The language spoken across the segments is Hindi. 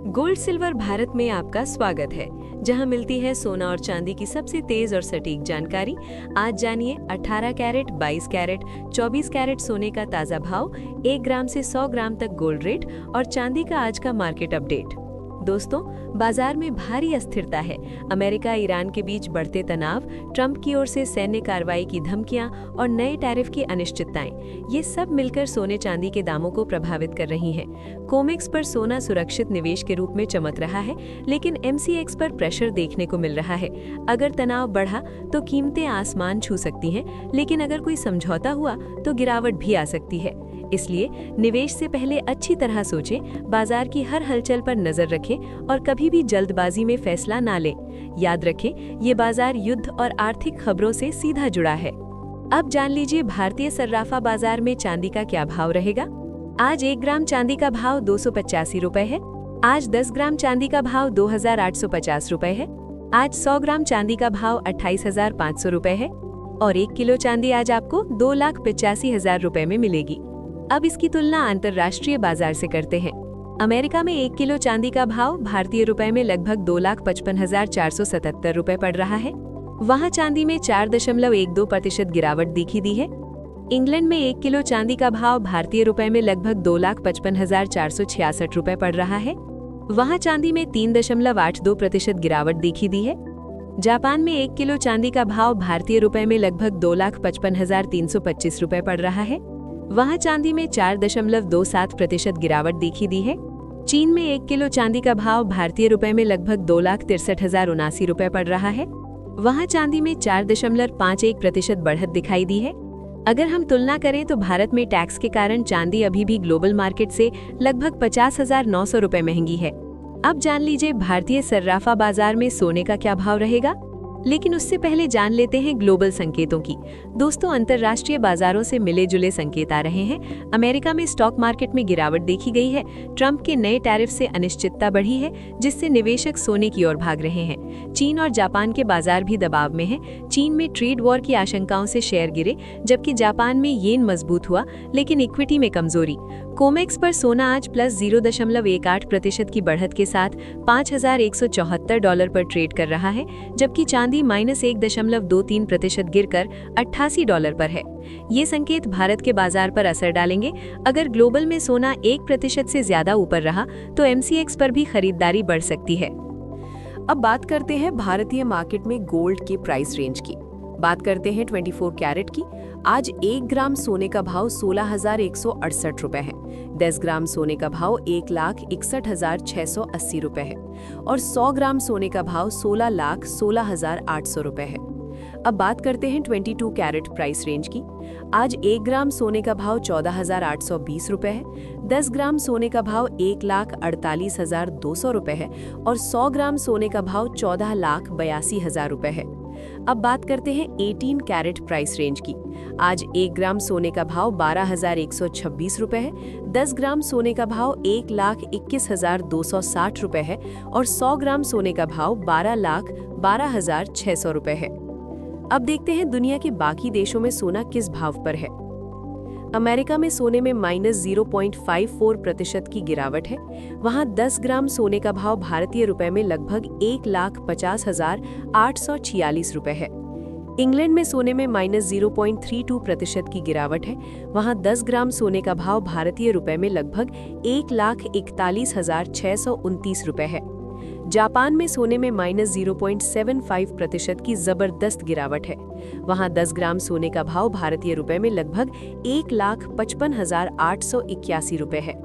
गोल्ड सिल्वर भारत में आपका स्वागत है, जहां मिलती है सोना और चांदी की सबसे तेज और सटीक जानकारी। आज जानिए 18 कैरेट, 22 कैरेट, 24 कैरेट सोने का ताजा भाव, 1 ग्राम से 100 ग्राम तक गोल्ड रेट और चांदी का आज का मार्केट अपडेट। दोस्तों, बाजार में भारी अस्थिरता है। अमेरिका ईरान के बीच बढ़ते तनाव, ट्रंप की ओर से सैन्य कार्रवाई की धमकियां और नए टैरिफ की अनिश्चितताएं, ये सब मिलकर सोने चांदी के दामों को प्रभावित कर रही हैं। कोमेक्स पर सोना सुरक्षित निवेश के रूप में चमक रहा है, लेकिन एमसीएक्स पर प्रेशर देखने को मिल रहा है। अगर तनाव बढ़ा तो कीमतें आसमान छू सकती हैं, लेकिन अगर कोई समझौता हुआ तो गिरावट भी आ सकती है। इसलिए निवेश से पहले अच्छी तरह सोचें, बाजार की हर हलचल पर नजर रखें और कभी भी जल्दबाजी में फैसला ना लें। याद रखें, ये बाजार युद्ध और आर्थिक खबरों से सीधा जुड़ा है। अब जान लीजिए भारतीय सर्राफा बाजार में चांदी का क्या भाव रहेगा। आज 1 ग्राम चांदी का भाव 285 रुपए है। आज 10 ग्राम चांदी का भाव 2850 रुपए है। आज 100 ग्राम चांदी का भाव 28,500 रुपए है और 1 किलो चांदी आज आपको 2,85,000 रुपए में मिलेगी। अब इसकी तुलना अंतर्राष्ट्रीय बाजार से करते हैं। अमेरिका में 1 किलो चांदी का भाव भारतीय रुपए में लगभग 2,55,477 रुपए पड़ रहा है। वहां चांदी में 4.12% गिरावट दिखी दी है। इंग्लैंड में 1 किलो चांदी का भाव भारतीय रुपए में लगभग 2,55,466 रुपए पड़ रहा है। वहां चांदी में 3.82% गिरावट दिखी दी है। जापान में 1 किलो चांदी का भाव भारतीय रुपए में लगभग 2,55,325 रुपए पड़ रहा है। वहां चांदी में 4.27% गिरावट दिखी दी है। चीन में 1 किलो चांदी का भाव भारतीय रुपए में लगभग 2,63,079 रुपए पड़ रहा है। वहां चांदी में 4.51% बढ़त दिखाई दी है। अगर हम तुलना करें तो भारत में टैक्स के कारण चांदी अभी भी ग्लोबल मार्केट से लगभग 50,900 रुपए महंगी है। अब जान लीजिए भारतीय सर्राफा बाजार में सोने का क्या भाव रहेगा, लेकिन उससे पहले जान लेते हैं ग्लोबल संकेतों की। दोस्तों, अंतर्राष्ट्रीय बाजारों से मिले जुले संकेत आ रहे हैं। अमेरिका में स्टॉक मार्केट में गिरावट देखी गई है। ट्रंप के नए टैरिफ से अनिश्चितता बढ़ी है, जिससे निवेशक सोने की ओर भाग रहे हैं। चीन और जापान के बाजार भी दबाव में हैं। चीन में ट्रेड वॉर की आशंकाओं से शेयर गिरे, जबकि जापान में येन मजबूत हुआ, लेकिन इक्विटी में कमजोरी। कोमेक्स पर सोना आज प्लस 0.18% की बढ़त के साथ $5,174 पर ट्रेड कर रहा है, जबकि चांदी -1.23% गिरकर $88 पर है। ये संकेत भारत के बाजार पर असर डालेंगे। अगर ग्लोबल में सोना 1% से ज्यादा ऊपर रहा तो एमसीएक्स पर भी खरीदारी बढ़ सकती है। अब बात करते हैं भारतीय मार्केट में गोल्ड के प्राइस रेंज की। बात करते हैं 24 कैरेट की। आज 1 ग्राम सोने का भाव 16,168 रुपए है। 10 ग्राम सोने का भाव 1,61,680 रुपए है और 100 ग्राम सोने का भाव 16,16,800 रुपए है। अब बात करते हैं 22 कैरेट प्राइस रेंज की। आज 1 ग्राम सोने का भाव 14,820 रुपए है। 10 ग्राम सोने का भाव 1,48,200 रुपए है और 100 ग्राम सोने का भाव 14,82,000 रुपए है। अब बात करते हैं 18 कैरेट प्राइस रेंज की। आज 1 ग्राम सोने का भाव 12,126 रुपए है। 10 ग्राम सोने का भाव 1,21,260 रुपए है और 100 ग्राम सोने का भाव 12,12,600 रुपए है। अब देखते हैं दुनिया के बाकी देशों में सोना किस भाव पर है। अमेरिका में सोने में -0.54% की गिरावट है। वहां 10 ग्राम सोने का भाव भारतीय रुपए में लगभग 1,50,846 रुपए है। इंग्लैंड में सोने में -0.32% की गिरावट है। वहां 10 ग्राम सोने का भाव भारतीय रुपए में लगभग 1,41,629 रुपए है। जापान में सोने में -0.75% की जबरदस्त गिरावट है। वहां 10 ग्राम सोने का भाव भारतीय रुपए में लगभग 1,55,881 रुपए है।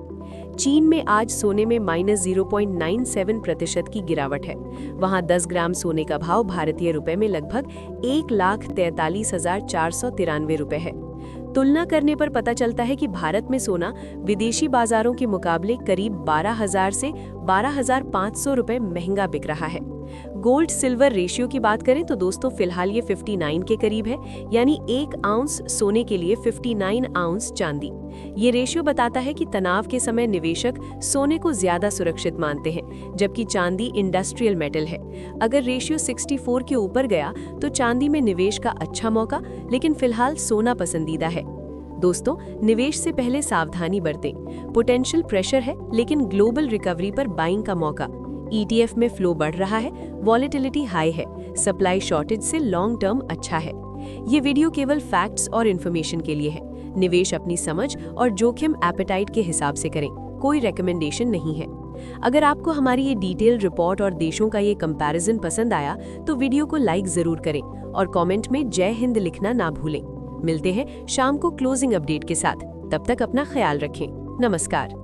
चीन में आज सोने में -0.97% की गिरावट है। वहां 10 ग्राम सोने का भाव भारतीय रुपए में लगभग 1,43,493 रुपए है। तुलना करने पर पता चलता है कि भारत में सोना विदेशी बाजारों के मुकाबले करीब 12,000 से 12,500 रुपए महंगा बिक रहा है। गोल्ड सिल्वर रेशियो की बात करें तो दोस्तों फिलहाल ये 59 के करीब है, यानी 1 आउंस सोने के लिए 59 आउंस चांदी। ये रेशियो बताता है कि तनाव के समय निवेशक सोने को ज्यादा सुरक्षित मानते हैं, जबकि चांदी इंडस्ट्रियल मेटल है। अगर रेशियो 64 के ऊपर गया तो चांदी में निवेश का अच्छा मौका, लेकिन फिलहाल सोना पसंदीदा है। दोस्तों, निवेश से पहले सावधानी बरतें। पोटेंशियल प्रेशर है, लेकिन ग्लोबल रिकवरी पर बाइंग का मौका। ETF में फ्लो बढ़ रहा है, वॉलेटिलिटी हाई है, सप्लाई शॉर्टेज से लॉन्ग टर्म अच्छा है। ये वीडियो केवल फैक्ट्स और इन्फॉर्मेशन के लिए है। निवेश अपनी समझ और जोखिम एपेटाइट के हिसाब से करें, कोई रेकमेंडेशन नहीं है। अगर आपको हमारी ये डिटेल रिपोर्ट और देशों का ये कंपैरिजन पसंद आया तो वीडियो को लाइक जरूर करें और कमेंट में जय हिंद लिखना ना भूलें। मिलते हैं शाम को क्लोजिंग अपडेट के साथ। तब तक अपना ख्याल रखें। नमस्कार।